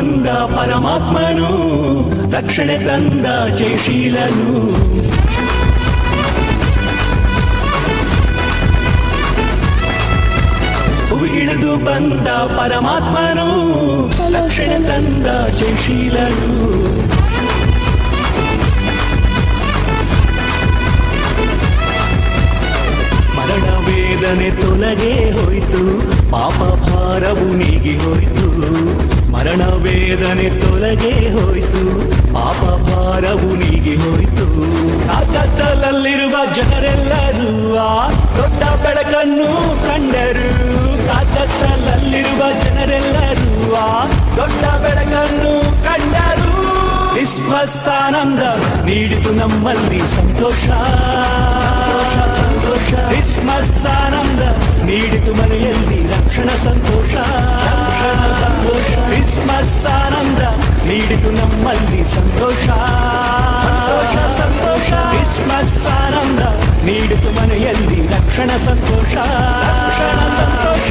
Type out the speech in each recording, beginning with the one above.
ಬಂದ ಪರಮಾತ್ಮನು, ರಕ್ಷಣೆ ತಂದ ಜಯಶೀಲನು. ಭುವಿಗಿಳಿದು ಬಂದ ಪರಮಾತ್ಮನು, ರಕ್ಷಣೆ ತಂದ ಜಯಶೀಲನು. ಮರಣ ವೇದನೆ ತೊಲಗೆ ಹೋಯ್ತು, ಪಾಪ ಭಾರವು ನೀಗಿ ಹೋಯ್ತು. ಮರಣ ವೇದನೆ ತೊಲಗೆ ಹೋಯ್ತು, ಪಾಪ ಭಾರವು ನೀಗಿ ಹೋಯ್ತು. ಕಾಕತ್ತಲಲ್ಲಿರುವ ಜನರೆಲ್ಲರೂ ಆ ದೊಡ್ಡ ಬೆಳಕನ್ನು ಕಂಡರು. ಕಾಕತ್ತಲಲ್ಲಿರುವ ಜನರೆಲ್ಲರೂ ಆ ದೊಡ್ಡ ಬೆಳಕನ್ನು ಕಂಡರು. ಕ್ರಿಸ್ಮಸ್ ಆನಂದ ನೀಡಿತು ನಮ್ಮಲ್ಲಿ ಸಂತೋಷ, ಸಂತೋಷ. ಕ್ರಿಸ್ಮಸ್ ಆನಂದ ನೀಡಿತು ಮನೆಯಲ್ಲಿ ರಕ್ಷಣಾ ಸಂತೋಷ, ಸಂತೋಷ. ಕ್ರಿಸ್ಮಸ್ ಆನಂದ ನೀಡಿತು ನಮ್ಮಲ್ಲಿ ಸಂತೋಷ, ಸಂತೋಷ, ಸಂತೋಷ. ಕ್ರಿಸ್ಮಸ್ ಆನಂದ ನೀಡಿತು ಮನೆಯಲ್ಲಿ ರಕ್ಷಣಾ ಸಂತೋಷ, ರಕ್ಷಣಾ ಸಂತೋಷ.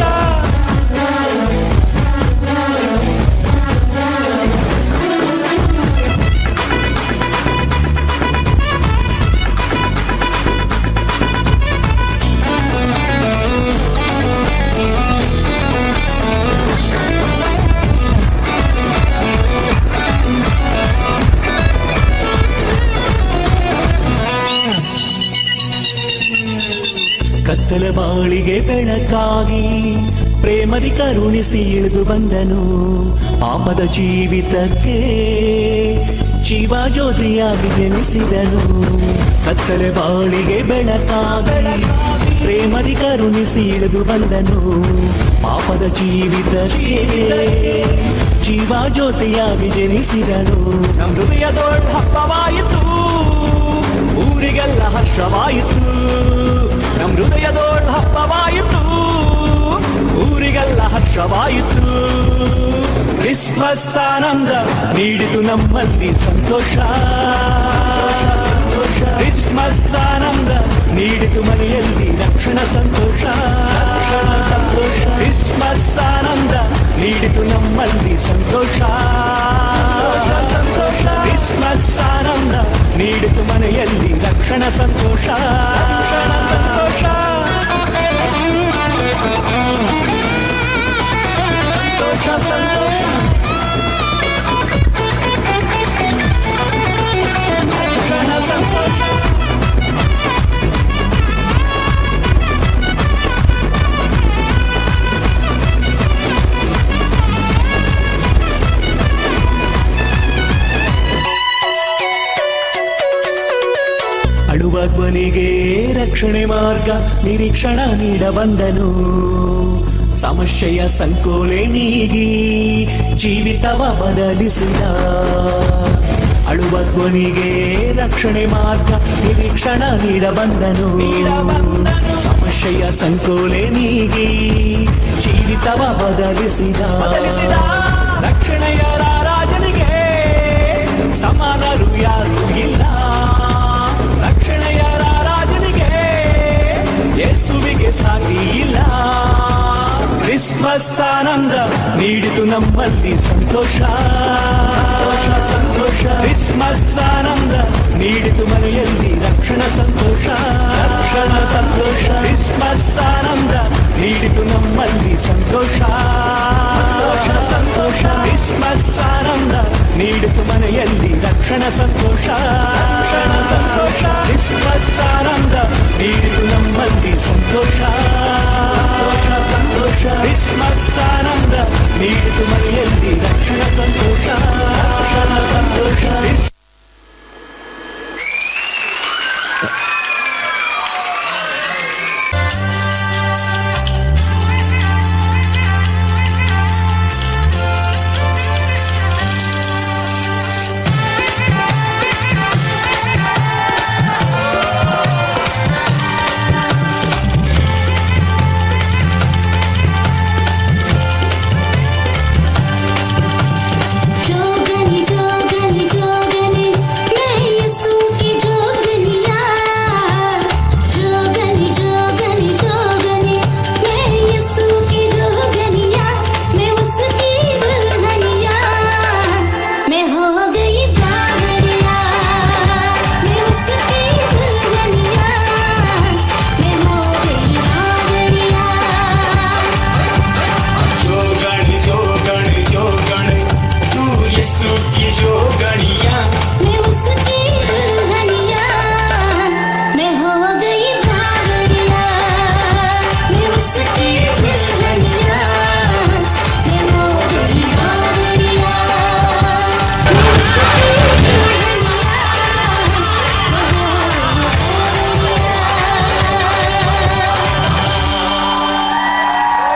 ಕತ್ತಲ ಬಾಳಿಗೆ ಬೆಳಕಾಗಿ ಪ್ರೇಮದಿ ಕರುಣಿಸಿ ಇಳಿದು ಬಂದನು. ಪಾಪದ ಜೀವಿತಕ್ಕೆ ಜೀವ ಜ್ಯೋತಿಯಾಗಿ ಜನಿಸಿದನು. ಕತ್ತಲ ಬಾಳಿಗೆ ಬೆಳಕಾಗಿ ಪ್ರೇಮದಿ ಕರುಣಿಸಿ ಇಳಿದು ಬಂದನು. ಪಾಪದ ಜೀವಿತಕ್ಕೆ ಜೀವ ಜ್ಯೋತಿಯಾಗಿ ಜನಿಸಿದನು. ನಮ್ಮ ಹೃದಯ ದೊಡ್ಡ ಹಬ್ಬವಾಯಿತು, ಊರಿಗೆಲ್ಲ ಹರ್ಷವಾಯಿತು. ನಮ್ಮ ಹೃದಯ ದೊಡ್ಡ ಹಬ್ಬವಾಯಿತು, ಊರಿಗೆಲ್ಲ ಹರ್ಷವಾಯಿತು. ಕ್ರಿಸ್ಮಸ್ ಆನಂದ ನೀಡಿತು ನಮ್ಮಲ್ಲಿ ಸಂತೋಷ, ಸಂತೋಷ. ಕ್ರಿಸ್ಮಸ್ ಆನಂದ ನೀಡಿತು ಮನೆಯಲ್ಲಿ ರಕ್ಷಣಾ ಸಂತೋಷ, ರಕ್ಷಣಾ ಸಂತೋಷ. ಕ್ರಿಸ್ಮಸ್ ಆನಂದ ನೀಡಿತು ನಮ್ಮಲ್ಲಿ ಸಂತೋಷ, ಸಂತೋಷ, ಸಂತೋಷ. ಕ್ರಿಸ್ಮಸ್ ಆನಂದ ನೀಡಿತು ಮನೆಯಲ್ಲಿ ರಕ್ಷಣಾ ಸಂತೋಷ, ರಕ್ಷಣಾ ಸಂತೋಷ. ಸಂತೋಷ, ಸಂತೋಷ. ರಕ್ಷಣಾ ಸಂತೋಷ. ಅಳುವ ಧ್ವನಿಗೆ ರಕ್ಷಣೆ ಮಾರ್ಗ ನಿರೀಕ್ಷಣ ನೀಡ ಬಂದನು. ಸಮಸ್ಯೆಯ ಸಂಕೋಲೆ ನೀಗಿ ಜೀವಿತವ ಬದಲಿಸಿದ. ಅಳುವ ಧ್ವನಿಗೆ ರಕ್ಷಣೆ ಮಾರ್ಗ ನಿರೀಕ್ಷಣ ನೀಡ ಬಂದನು. ಸಮಸ್ಯೆಯ ಸಂಕೋಲೆ ನೀಗಿ ಜೀವಿತವ ಬದಲಿಸಿದ. ರಕ್ಷಣೆಯ ರಾಜನಿಗೆ ಸಮಾನರು ಯಾರು ಇಲ್ಲ. ರಕ್ಷಣೆಯ ರಾಜನಿಗೆ ಯೇಸುವಿಗೆ ಸಾಟಿ ಇಲ್ಲ. ಕ್ರಿಸ್ಮಸ್ ಆನಂದ ನೀಡಿತು ನಮ್ಮಲ್ಲಿ ಸಂತೋಷ, ಸಂತೋಷ, ಸಂತೋಷ. ಕ್ರಿಸ್ಮಸ್ ಆನಂದ ನೀಡಿತು ಮನೆಯಲ್ಲಿ ರಕ್ಷಣಾ ಸಂತೋಷ, ರಕ್ಷಣಾ ಸಂತೋಷ. ಕ್ರಿಸ್ಮಸ್ ಆನಂದ ನೀಡಿತು ನಮ್ಮಲ್ಲಿ ಸಂತೋಷ, ಸಂತೋಷ, ಸಂತೋಷ. ಕ್ರಿಸ್ಮಸ್ ಆನಂದ ನೀಡಿತು ಮನೆಯಲ್ಲಿ ರಕ್ಷಣಾ ಸಂತೋಷ, ರಕ್ಷಣಾ ಸಂತೋಷ. ಕ್ರಿಸ್ಮಸ್ ಆನಂದ ನೀಡಿತು ನಮ್ಮಲ್ಲಿ ಸಂತೋಷ, ಸಂತೋಷ, ಸಂತೋಷ. ಕ್ರಿಸ್ಮಸ್ ಆನಂದ ನೀಡಿತು ಮನೆಯಲ್ಲಿ ರಕ್ಷಣಾ ಸಂತೋಷ, ರಕ್ಷಣಾ ಸಂತೋಷ.